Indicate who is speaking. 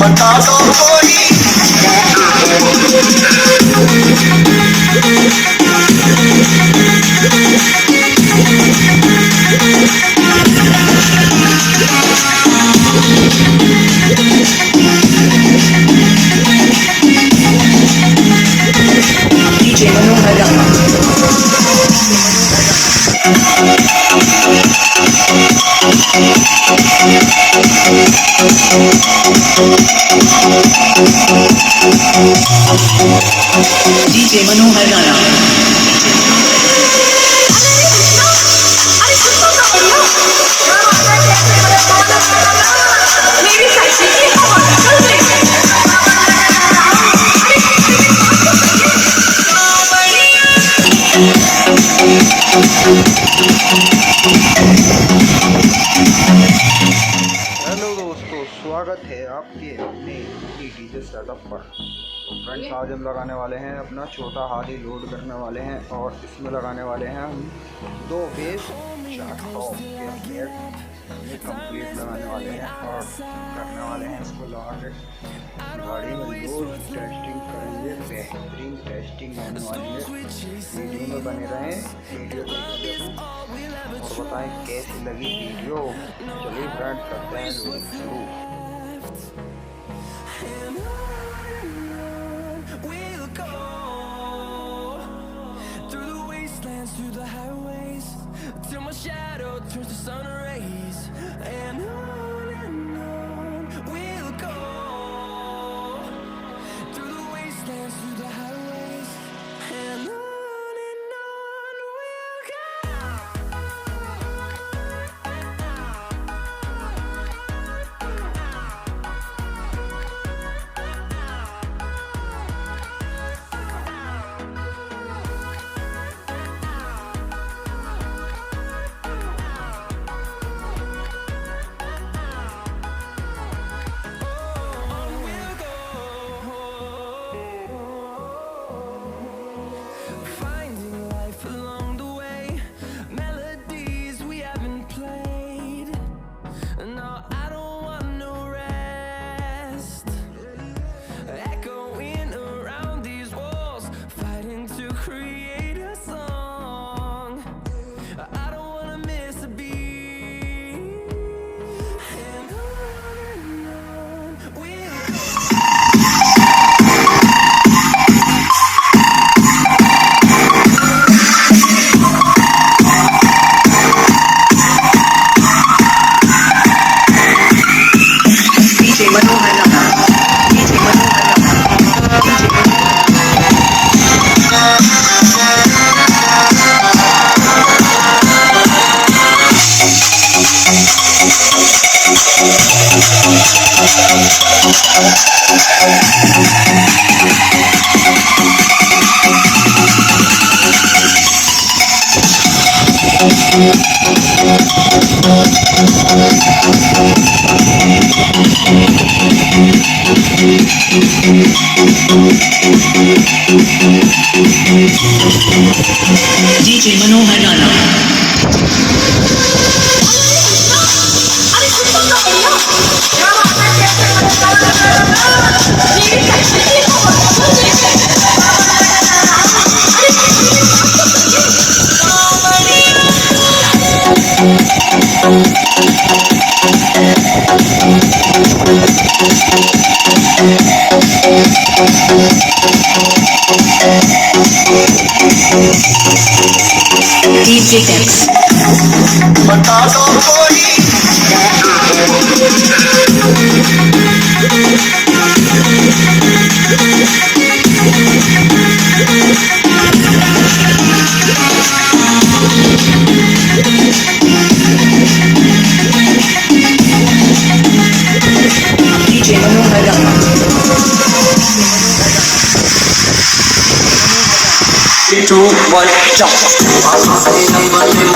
Speaker 1: बता दो कोई
Speaker 2: DJ मनोहर राणा।
Speaker 3: हेलो दोस्तों, स्वागत है आपके अपने डीजे सेटअप पर। तो फ्रेंड्स, आज हम लगाने वाले हैं अपना छोटा हाथी लोड करने वाले हैं और इसमें लगाने वाले हैं हम 2 बेस 4 टॉप के ये कंप्लीट लगाने वाले हैं और करने वाले हैं इसको लगा के गाड़ी में लोड टेस्टिंग करेंगे। बेहतरीन टेस्टिंग होने वाली है, वीडियो में बने रहें, वीडियो और बताएं कैसी लगी वीडियो। चलिए फ्रेंड्स, करते हैं शुरू।
Speaker 4: Through the highways till my shadow turns to sun rays, and on we'll go through the wastelands, through the highways, and on we'll go.
Speaker 2: DJ Manohar Rana. djmix।
Speaker 1: बता दो कोई
Speaker 2: DJ Manohar Rana.
Speaker 1: Two one jump number में